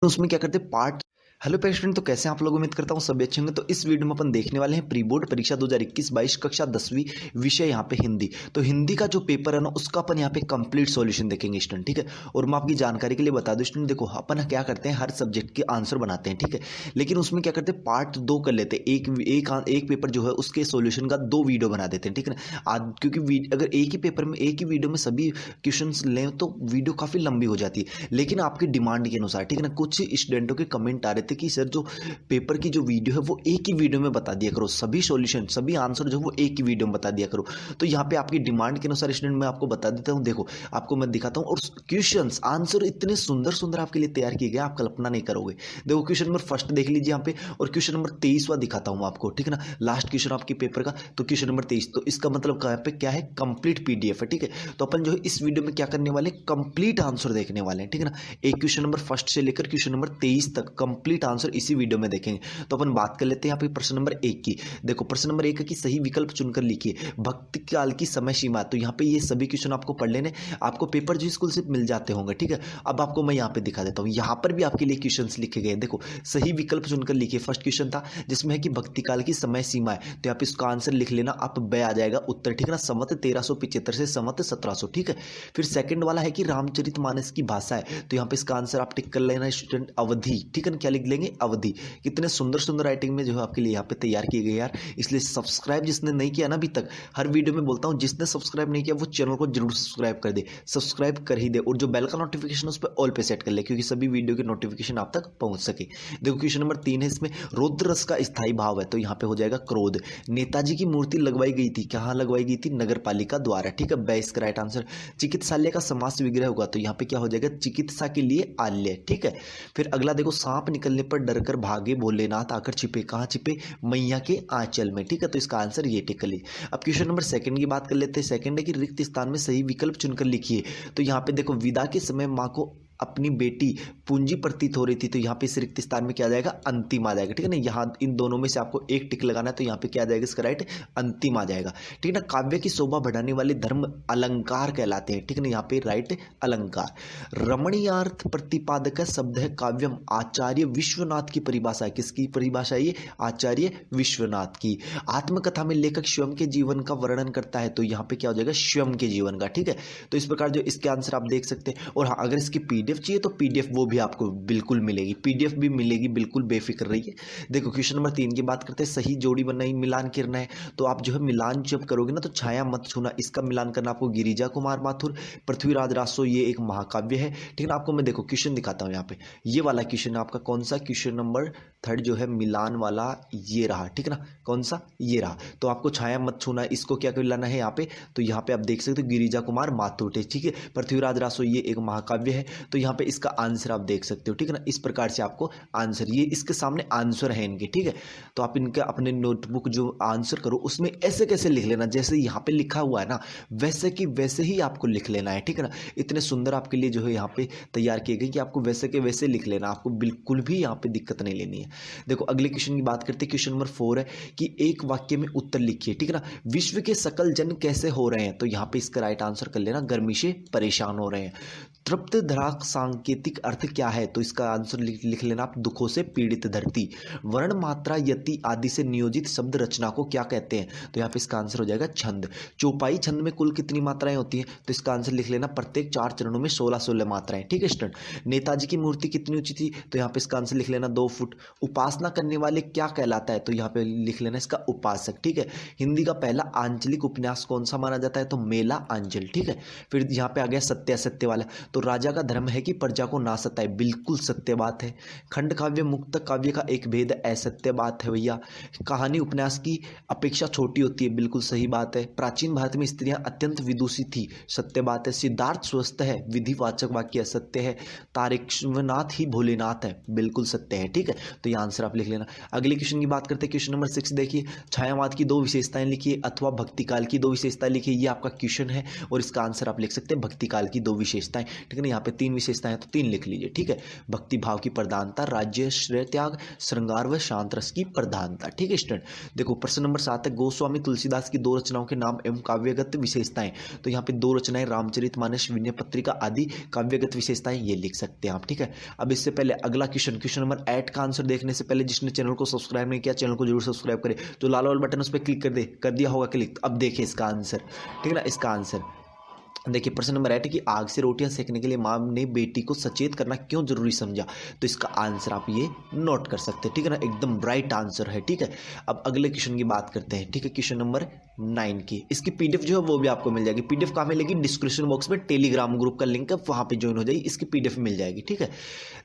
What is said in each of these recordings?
उसमें क्या करते हैं पार्ट। हेलो पेरेंट्स, तो कैसे हैं आप लोग? उम्मीद करता हूँ सभी अच्छे होंगे। तो इस वीडियो में अपन देखने वाले हैं प्री बोर्ड परीक्षा 2021-22 कक्षा 10वीं, विषय यहाँ पे हिंदी। तो हिंदी का जो पेपर है ना, उसका अपन यहाँ पे कंप्लीट सॉल्यूशन देखेंगे स्टूडेंट, ठीक है। और मैं आपकी जानकारी के लिए बता दूं स्टूडेंट, देखो अपन क्या करते हैं, हर सब्जेक्ट के आंसर बनाते हैं, ठीक है। लेकिन उसमें क्या करते हैं, पार्ट 2 कर लेते हैं। एक पेपर जो है उसके सॉल्यूशन का 2 वीडियो बना देते हैं, ठीक है ना। आज क्योंकि अगर एक ही पेपर में एक ही वीडियो में सभी क्वेश्चन लें तो वीडियो काफ़ी लंबी हो जाती है। लेकिन आपकी डिमांड के अनुसार, ठीक है ना, कुछ स्टूडेंटों के कमेंट आ रहे थे कि सर जो पेपर की जो वीडियो है वो एक ही वीडियो में बता दिया करो, सभी सॉल्यूशन सभी आंसर जो वो एक ही वीडियो में बता दिया करो। तो यहाँ पे आपकी डिमांड के अनुसार स्टूडेंट मैं आपको बता देता हूँ। देखो आपको मैं दिखाता हूँ, और क्वेश्चंस आंसर इतने सुंदर सुंदर आपके लिए तैयार किए गए, आप कल्पना नहीं करोगे। देखो क्वेश्चन नंबर फर्स्ट देख लीजिए यहाँ पे, और क्वेश्चन नंबर 23वां दिखाता हूँ आपको, ठीक है ना। लास्ट क्वेश्चन आपके पेपर का, तो क्वेश्चन नंबर 23, तो इसका मतलब यहाँ पे क्या है, कंप्लीट पीडीएफ है, ठीक है। तो अपन जो है इस वीडियो में क्या करने वाले, कंप्लीट आंसर देखने वाले हैं, ठीक है ना। एक क्वेश्चन नंबर फर्स्ट से लेकर क्वेश्चन नंबर 23 तक कंप्लीट आंसर इसी वीडियो में देखेंगे। तो अपन बात कर लेते हैं यहाँ पे प्रश्न नंबर 1 की। देखो प्रश्न नंबर 1 की सही विकल्प चुनकर लिखिए, भक्ति काल की समय सीमा। तो यहाँ पे ये सभी क्वेश्चन आपको पढ़ लेने, आपको पेपर जो स्कूल से मिल जाते होंगे, ठीक है। अब आपको मैं यहाँ पे दिखा देता हूँ, यहाँ पर भी आपके लिए क्वेश्चन लिखे गए। देखो सही विकल्प चुनकर लिखिए, फर्स्ट क्वेश्चन था जिसमें है कि भक्ति काल की समय सीमा है, तो यहाँ पे इसका आंसर लिख लेना आप, ब आ जाएगा उत्तर, ठीक है ना। संवत 1375 से संवत 1700, ठीक है। फिर सेकंड वाला है कि रामचरितमानस की भाषा है, तो यहाँ पे इसका आंसर आप टिक कर लेना स्टूडेंट, अवधि, ठीक है ना। क्या लिख लेंगे, अवधि। कितने सुंदर सुंदर राइटिंग में जो है आपके लिए यहाँ पे तैयार किए गए यार। इसलिए सब्सक्राइब जिसने नहीं किया ना अभी तक, हर वीडियो में बोलता हूँ जिसने सब्सक्राइब नहीं किया वो चैनल को जरूर सब्सक्राइब कर दे, सब्सक्राइब कर ही दे, और जो बेल का नोटिफिकेशन उस पर ऑल पे सेट कर ले, क्योंकि सभी वीडियो की नोटिफिकेशन आप तक पहुंच सके। देखो क्वेश्चन नंबर 3 है, इसमें रौद्र रस का स्थायी भाव है, तो यहाँ पे हो जाएगा क्रोध। नेताजी की मूर्ति लगवाई गई थी, कहाँ लगवाई गई थी, नगर पालिका द्वारा, ठीक है। 22 का राइट आंसर। चिकित्सालय का समास विग्रह होगा, तो यहाँ पे क्या हो जाएगा, चिकित्सा के लिए आल्य, ठीक है। फिर अगला देखो, सांप निकलने पर डरकर भागे भोलेनाथ आकर छिपे, कहाँ छिपे, मैया के आंचल में, ठीक है। तो इसका आंसर ये टिक कर लीजिए। अब क्वेश्चन नंबर सेकंड की बात कर लेते हैं। सेकंड है कि रिक्त स्थान में सही विकल्प चुनकर लिखिए। तो यहाँ पे देखो, विदा के समय माँ को अपनी बेटी पूंजी प्रतीत हो रही थी, तो यहाँ पे इस रिक्त स्थान में क्या आ जाएगा, अंतिम आ जाएगा, ठीक है ना। यहाँ इन दोनों में से आपको एक टिक लगाना है, तो यहाँ पे क्या आ जाएगा, इसका राइट अंतिम आ जाएगा, ठीक है ना। काव्य की शोभा बढ़ाने वाले धर्म अलंकार कहलाते हैं, ठीक है ना। यहाँ पे राइट अलंकार। रमणीयार्थ प्रतिपादक शब्द है काव्यम, आचार्य विश्वनाथ की परिभाषा है, किसकी परिभाषा है ये, आचार्य विश्वनाथ की। आत्मकथा में लेखक स्वयं के जीवन का वर्णन करता है, तो यहाँ पे क्या हो जाएगा, स्वयं के जीवन का, ठीक है। तो इस प्रकार जो इसके आंसर आप देख सकते हैं। और हाँ, अगर इसकी पीडीएफ चाहिए तो पीडीएफ वो भी आपको बिल्कुल मिलेगी, पीडीएफ भी मिलेगी, बिल्कुल बेफिक्र रहिए। देखो क्वेश्चन नंबर 3 की बात करते हैं, सही जोड़ी बनाई, मिलान करना है। तो आप जो है मिलान जब करोगे ना, तो छाया मत छूना, इसका मिलान करना आपको, गिरिजा कुमार माथुर, पृथ्वीराज रासो, ये एक महाकाव्य है, ठीक है ना। आपको मैं देखो क्वेश्चन दिखाता हूँ यहाँ पे, ये वाला क्वेश्चन आपका कौन सा, क्वेश्चन नंबर 3 जो है मिलान वाला ये रहा, ठीक है ना। कौन सा, ये रहा। तो आपको छाया मत छूना, इसको क्या कर लाना है यहाँ पे, तो यहाँ पे आप देख सकते हो गिरिजा कुमार माथुर, ठीक है। पृथ्वीराज रासो ये एक महाकाव्य है, तो यहाँ पे इसका आंसर आप देख सकते हो, ठीक है ना। इस प्रकार से आपको आंसर, ये इसके सामने आंसर है इनके, ठीक है। तो आप इनका अपने नोटबुक जो आंसर करो उसमें ऐसे कैसे लिख लेना, जैसे यहाँ पे लिखा हुआ है ना, वैसे की वैसे ही आपको लिख लेना है, ठीक है ना। इतने सुंदर आपके लिए जो है यहाँ पे तैयार किए गए कि आपको वैसे के वैसे लिख लेना, आपको बिल्कुल भी यहाँ पे दिक्कत नहीं लेनी है। देखो अगले क्वेश्चन की बात करते हैं, क्वेश्चन नंबर 4 है कि एक वाक्य में उत्तर लिखिए, ठीक है ना। विश्व के सकल जन कैसे हो रहे हैं, तो यहाँ पे इसका राइट आंसर कर लेना, गर्मी से परेशान हो रहे हैं। तृप्त धरा सांकेतिक अर्थ क्या है, तो इसका आंसर लिख लेना आप, दुखों से पीड़ित धरती। वर्ण मात्रा यति आदि से नियोजित शब्द रचना को क्या कहते हैं, तो यहाँ पे इसका आंसर हो जाएगा छंद। चौपाई छंद में कुल कितनी मात्राएं होती हैं, तो इसका आंसर लिख लेना, प्रत्येक 4 चरणों में 16-16 मात्राएं, ठीक है स्टूडेंट। नेताजी की मूर्ति कितनी ऊंची थी, तो यहाँ पे इसका आंसर लिख लेना 2 फुट। उपासना करने वाले क्या कहलाता है, तो यहाँ पे लिख लेना इसका उपासक, ठीक है। हिंदी का पहला आंचलिक उपन्यास कौन सा माना जाता है, तो मेला आंचल, ठीक है। फिर यहाँ पे आ गया सत्य असत्य वाला, तो राजा का धर्म है कि प्रजा को ना सताए, बिल्कुल सत्य बात है। खंड काव्य मुक्त काव्य का एक भेद असत्य बात है भैया। कहानी उपन्यास की अपेक्षा छोटी होती है, बिल्कुल सही बात है। प्राचीन भारत में स्त्रियां अत्यंत विदुषी थी, सत्य बात है। सिद्धार्थ स्वस्थ है, विधिवाचक वाक्य सत्य है। तारकेश्वरनाथ ही भोलेनाथ है, बिल्कुल सत्य है, ठीक है। तो ये आंसर आप लिख लेना। अगले क्वेश्चन की बात करते हैं, क्वेश्चन नंबर 6 देखिए, छायावाद की 2 विशेषताएं लिखिए अथवा भक्तिकाल की 2 विशेषताएं लिखिए, ये आपका क्वेश्चन है और इसका आंसर आप लिख सकते हैं भक्तिकाल की 2 विशेषताएं, ठीक है ना। यहाँ पे 3 विशेषताएं, तो 3 लिख लीजिए, ठीक है। भक्ति भाव की प्रधानता, राज्य श्रेय त्याग, श्रृंगार व शांत रस की प्रधानता, ठीक है स्टूडेंट। देखो प्रश्न नंबर 7 है, गोस्वामी तुलसीदास की 2 रचनाओं के नाम एवं काव्यगत विशेषताएं। तो यहाँ पे 2 रचनाएं रामचरितमानस, विनय पत्रिका आदि काव्यगत विशेषताएं ये लिख सकते हैं आप, ठीक है। अब इससे पहले अगला क्वेश्चन नंबर 8 का आंसर देखने से पहले जिसने चैनल को सब्सक्राइब नहीं किया, चैनल को जरूर सब्सक्राइब करें। जो लाल वाला बटन उस पर क्लिक कर दिया होगा क्लिक। अब देखिए इसका आंसर, ठीक है ना। इसका आंसर देखिए प्रश्न नंबर 8 है कि आग से रोटियां सेकने के लिए मां ने बेटी को सचेत करना क्यों जरूरी समझा। तो इसका आंसर आप ये नोट कर सकते हैं, ठीक है ना, एकदम राइट आंसर है, ठीक है। अब अगले क्वेश्चन की बात करते हैं, ठीक है। क्वेश्चन नंबर 9 की इसकी पीडीएफ जो है वो भी आपको मिल जाएगी। पीडीएफ कहाँ मिलेगी? डिस्क्रिप्शन बॉक्स में टेलीग्राम ग्रुप का लिंक है, वहां पे ज्वाइन हो जाइए, इसकी पीडीएफ मिल जाएगी, ठीक है।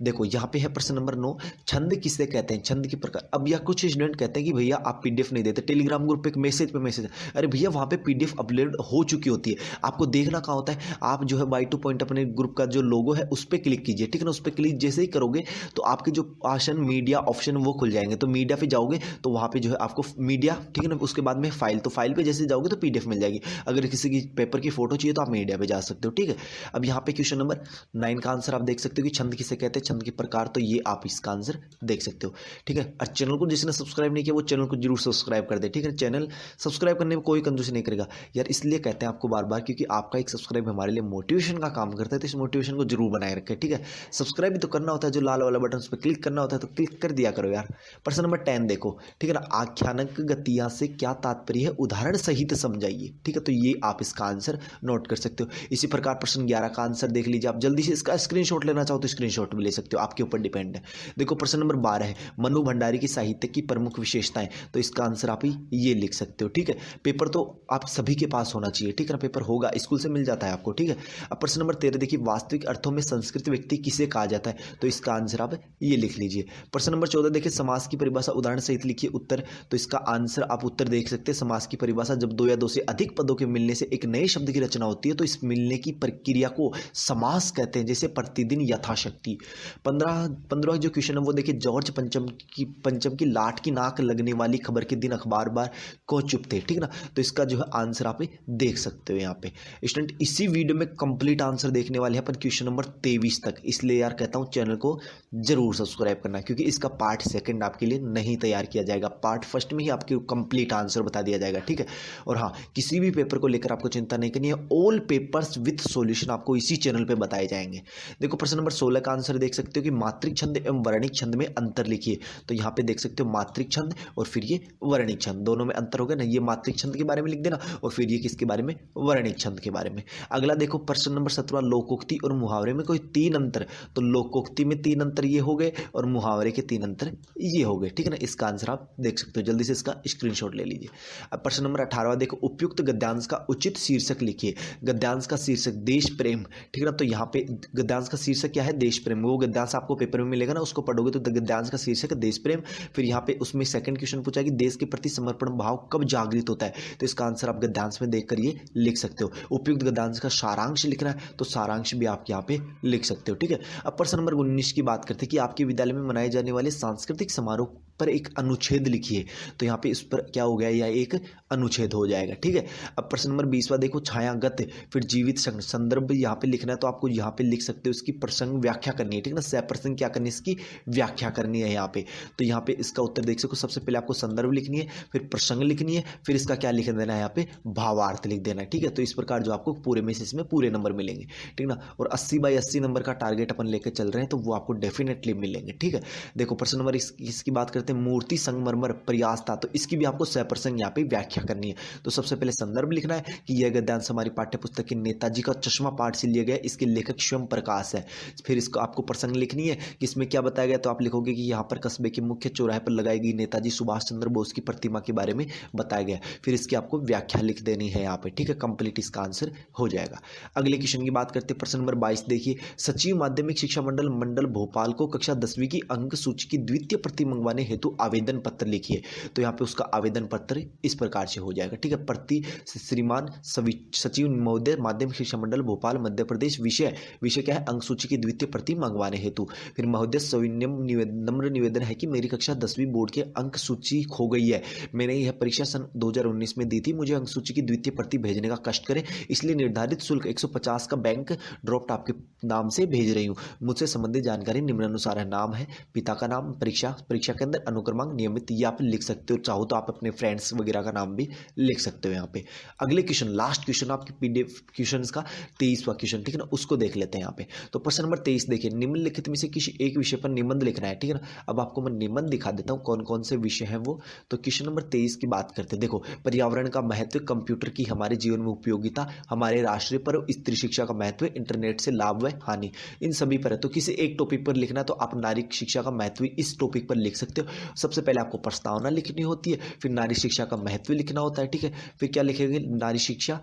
देखो यहाँ पे है प्रश्न नंबर 9, छंद किसे कहते हैं, छंद के प्रकार। अब यह कुछ स्टूडेंट कहते हैं कि भैया आप पीडीएफ नहीं देते, टेलीग्राम ग्रुप पे मैसेज पे मैसेज। अरे भैया वहां पे पीडीएफ अपलोड हो चुकी होती है, आपको देखना कहाँ होता है, आप जो है बाई टू पॉइंट अपने ग्रुप का जो लोगो है उस पर क्लिक कीजिए, ठीक है ना। उस पर क्लिक जैसे ही करोगे तो आपके जो ऑप्शन मीडिया ऑप्शन वो खुल जाएंगे। तो मीडिया पे जाओगे तो वहां पे जो है आपको मीडिया, ठीक है ना, उसके बाद में फाइल, तो फाइल पे जैसे जाओगे तो पीडीएफ मिल जाएगी। अगर किसी की पेपर की फोटो चाहिए तो आप मीडिया पे जा सकते हो, ठीक है। अब यहाँ पे क्वेश्चन नंबर 9 का आंसर आप देख सकते हो कि छंद किसे कहते हैं, छंद के प्रकार, तो ये आप इसका आंसर देख सकते हो, ठीक है। और चैनल को जिसने सब्सक्राइब नहीं किया वो चैनल को जरूर सब्सक्राइब कर दे, ठीक है। चैनल सब्सक्राइब करने में कोई कंजूसी नहीं करेगा यार, इसलिए कहते हैं आपको बार बार, क्योंकि आपका एक सब्सक्राइब हमारे लिए मोटिवेशन का काम करता है, तो इस मोटिवेशन को जरूर बनाए रखें, ठीक है। सब्सक्राइब भी तो करना होता है, जो लाल वाला बटन उस पर क्लिक करना होता है तो क्लिक कर दिया करो यार। प्रश्न नंबर 10 देखो, ठीक है ना, आख्यानक गतिया से क्या तात्पर्य है, उदाहरण सहित समझाइए, ठीक है। तो ये आप इसका आंसर नोट कर सकते हो। इसी प्रकार प्रश्न 11 का आंसर देख लीजिए आप, जल्दी से इसका स्क्रीनशॉट लेना चाहो तो स्क्रीनशॉट भी ले सकते हो, आपके ऊपर डिपेंड है। देखो प्रश्न नंबर 12 है, मनु भंडारी की साहित्य की प्रमुख विशेषताएं। तो इसका आंसर आप ये लिख सकते हो, ठीक है। पेपर तो आप सभी के पास होना चाहिए, ठीक है ना, पेपर होगा, स्कूल से मिल जाता है आपको, ठीक है। अब प्रश्न नंबर 13 देखिए, वास्तविक अर्थों में संस्कृत व्यक्ति किसे कहा जाता है। तो इसका आंसर आप ये लिख लीजिए। प्रश्न नंबर 14 देखिए, समास की परिभाषा उदाहरण सहित लिखिए उत्तर। तो इसका आंसर आप उत्तर देख सकते हैं। समास की परिभाषा, जब 2 या 2 से अधिक पदों के मिलने से एक नए शब्द की रचना होती है तो इस मिलने की प्रक्रिया को समास कहते हैं, जैसे प्रतिदिन यथाशक्ति। 15 जो क्वेश्चन है वो देखिए, जॉर्ज पंचम की लाट की नाक लगने वाली खबर के दिन अखबार बार क्यों चुप थे, ठीक है ना। तो इसका जो है आंसर आप देख सकते हो यहाँ पे स्टूडेंट। इसी वीडियो में कंप्लीट आंसर देखने वाले हैं अपन क्वेश्चन नंबर 23 तक, इसलिए यार कहता हूँ चैनल को जरूर सब्सक्राइब करना, क्योंकि इसका पार्ट 2 आपके लिए नहीं तैयार किया जाएगा, पार्ट 1 में ही आपके कंप्लीट आंसर बता दिया जाएगा, ठीक है। और हाँ, किसी भी पेपर को लेकर आपको चिंता नहीं करनी है, ऑल पेपर्स विद सॉल्यूशन आपको इसी चैनल पे बताए जाएंगे। देखो प्रश्न नंबर 16 का आंसर देख सकते हो कि मात्रिक छंद एवं वर्णिक छंद में अंतर लिखिए। तो यहाँ पे देख सकते हो मात्रिक छंद और फिर ये वर्णिक छंद, दोनों में अंतर हो गया ना। ये मात्रिक छंद के बारे में लिख देना और फिर ये किसके बारे में, वर्णिक छंद के बारे में। अगला देखो प्रश्न नंबर 17, लोकोक्ति और मुहावरे में कोई 3 अंतर। तो लोकोक्ति में 3 अंतर ये हो गए और मुहावरे के 3 अंतर ये हो गए, ठीक है ना। इसका आंसर आप देख सकते हो, जल्दी से इसका स्क्रीनशॉट ले लीजिए। अब प्रश्न नंबर 18 देखो, उपयुक्त गद्यांश का उचित शीर्षक लिखिए। गद्यांश का शीर्षक देश प्रेम, ठीक है ना। तो यहाँ पे गद्यांश का शीर्षक क्या है, देश प्रेम। वो गद्यांश आपको पेपर में मिलेगा ना, उसको पढ़ोगे तो गद्यांश का शीर्षक है देश प्रेम। फिर यहाँ पे उसमें सेकंड क्वेश्चन पूछा कि देश के प्रति समर्पण भाव कब जागृत होता है। तो इसका आंसर आप गद्यांश में देखकर ये लिख सकते हो। उपयुक्त गद्यांश का सारांश लिखना है तो सारांश भी आप यहाँ पे लिख सकते हो, ठीक है। अब प्रश्न नंबर 19 की बात करते हैं कि आपके विद्यालय में मनाए जाने वाले सांस्कृतिक समारोह पर एक अनुच्छेद लिखिए। तो यहाँ पे इस पर क्या हो गया, या एक अनुच्छेद हो जाएगा, ठीक है। अब प्रश्न नंबर 20वां देखो, छायागत फिर जीवित संदर्भ यहाँ पे लिखना है। तो आपको यहाँ पे लिख सकते हो इसकी प्रसंग व्याख्या करनी है, ठीक है ना। सह प्रसंग क्या करनी है, इसकी व्याख्या करनी है यहाँ पे। तो यहाँ पे इसका उत्तर देख सको, सबसे पहले आपको संदर्भ लिखनी है, फिर प्रसंग लिखनी है, फिर इसका क्या लिख देना है, यहाँ पे भावार्थ लिख देना है, ठीक है। तो इस प्रकार जो आपको पूरे में से इसमें पूरे नंबर मिलेंगे, ठीक ना। और 80/80 नंबर का टारगेट अपन लेकर चल रहे हैं, तो वो आपको डेफिनेटली मिलेंगे, ठीक है। देखो प्रश्न नंबर इसकी बात करते हैं, मूर्ति संगमरमर प्रयास था। तो इसकी भी आपको सह प्रसंग यहाँ पे व्याख्या करनी है। तो सबसे पहले संदर्भ लिखना है कि यह गद्यांश हमारी पाठ्य पुस्तक के नेताजी का चश्मा पाठ से लिया गया, इसके लेखक स्वयं प्रकाश है। फिर इसको आपको प्रसंग लिखनी है कि इसमें क्या बताया गया। तो आप लिखोगे कि यहाँ पर कस्बे के मुख्य चौराहे पर लगाई गई नेताजी सुभाष चंद्र बोस की प्रतिमा के बारे में बताया गया। फिर इसकी आपको व्याख्या लिख देनी है यहाँ पे, ठीक है। कंप्लीट इसका आंसर हो जाएगा। अगले क्वेश्चन की बात करते हैं, प्रश्न नंबर 22 देखिए, सचिव माध्यमिक शिक्षा मंडल भोपाल को कक्षा 10वीं की अंक सूची की द्वितीय प्रति मंगवाने हेतु हेतु आवेदन पत्र लिखिए। तो यहाँ पे उसका आवेदन पत्र इस प्रकार से हो जाएगा, ठीक है। प्रति श्रीमान सचिव महोदय, माध्यमिक शिक्षा मंडल भोपाल मध्य प्रदेश। विषय क्या है? अंक सूची की द्वितीय प्रति मंगवाने हेतु। फिर महोदय सविनम्र नम्र निवेदन है कि मेरी कक्षा 10वीं बोर्ड के अंक सूची खो गई है। मैंने यह परीक्षा सन 2019 में दी थी। मुझे अंक सूची की द्वितीय प्रति भेजने का कष्ट करें, इसलिए निर्धारित शुल्क 150 का बैंक ड्राफ्ट आपके नाम से भेज रही हूँ। मुझसे संबंधित जानकारी निम्नानुसार है। नाम है, पिता का नाम, परीक्षा के अंदर अनुक्रमांक नियमित, ये आप लिख सकते हो। चाहो तो आप अपने फ्रेंड्स वगैरह का नाम भी लिख सकते हो यहाँ पे। अगले क्वेश्चन, लास्ट क्वेश्चन आपकी पीडीएफ क्वेश्चन का 23वां क्वेश्चन, ठीक है ना, उसको देख लेते हैं यहाँ पे। तो प्रश्न नंबर 23 देखिए, निम्नलिखित में से किसी एक विषय पर निबंध लिखना है, ठीक है ना। अब आपको मैं निबंध दिखा देता हूँ कौन कौन से विषय हैं वो। तो क्वेश्चन नंबर 23 की बात करते हैं। देखो, पर्यावरण का महत्व, कंप्यूटर की हमारे जीवन में उपयोगिता, हमारे राष्ट्रीय पर्व, स्त्री शिक्षा का महत्व, इंटरनेट से लाभ व हानि, इन सभी पर है। तो किसी एक टॉपिक पर लिखना है तो आप नारी शिक्षा का महत्व इस टॉपिक पर लिख सकते हो। सबसे पहले आपको प्रस्तावना लिखनी होती है, फिर नारी शिक्षा का महत्व लिखना होता है, ठीक है। फिर क्या लिखेंगे? नारी शिक्षा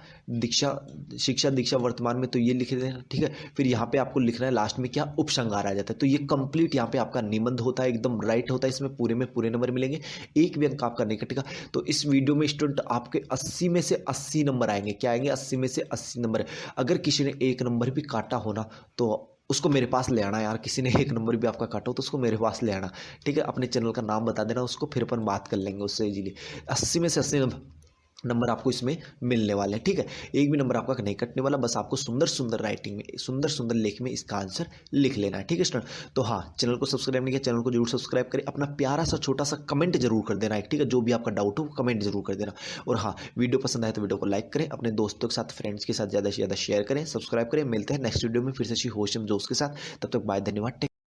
दीक्षा वर्तमान में, तो ये लिख देना, ठीक है। फिर यहाँ पे आपको लिखना है लास्ट में क्या? उपसंहार आ जाता है। तो ये कंप्लीट यहाँ पे आपका निबंध होता है, एकदम राइट होता है। इसमें पूरे में पूरे नंबर मिलेंगे, एक भी अंक आपका नहीं कटेगा। तो इस वीडियो में स्टूडेंट आपके 80 में से 80 नंबर आएंगे। क्या आएंगे? 80 में से 80 नंबर। अगर किसी ने एक नंबर भी काटा हो ना तो उसको मेरे पास ले आना यार। किसी ने एक नंबर भी आपका काटा हो तो उसको मेरे पास ले आना, ठीक है। अपने चैनल का नाम बता देना उसको, फिर अपन बात कर लेंगे उससे इजीली। 80 में से 80 नंबर आपको इसमें मिलने वाले हैं, ठीक है। एक भी नंबर आपका नहीं कटने वाला। बस आपको सुंदर सुंदर राइटिंग में, सुंदर सुंदर लेख में इसका आंसर लिख लेना है, ठीक है स्टूडेंट। तो हाँ, चैनल को सब्सक्राइब नहीं किया, चैनल को जरूर सब्सक्राइब करें। अपना प्यारा सा छोटा सा कमेंट जरूर कर देना, ठीक है। जो भी आपका डाउट हो कमेंट जरूर कर देना। और हाँ, वीडियो पसंद आए तो वीडियो को लाइक करें, अपने दोस्तों के साथ, फ्रेंड्स के साथ ज़्यादा से ज़्यादा शेयर करें, सब्सक्राइब करें। मिलते हैं नेक्स्ट वीडियो में फिर से होशम जोश के साथ। तब तक बाय, धन्यवाद।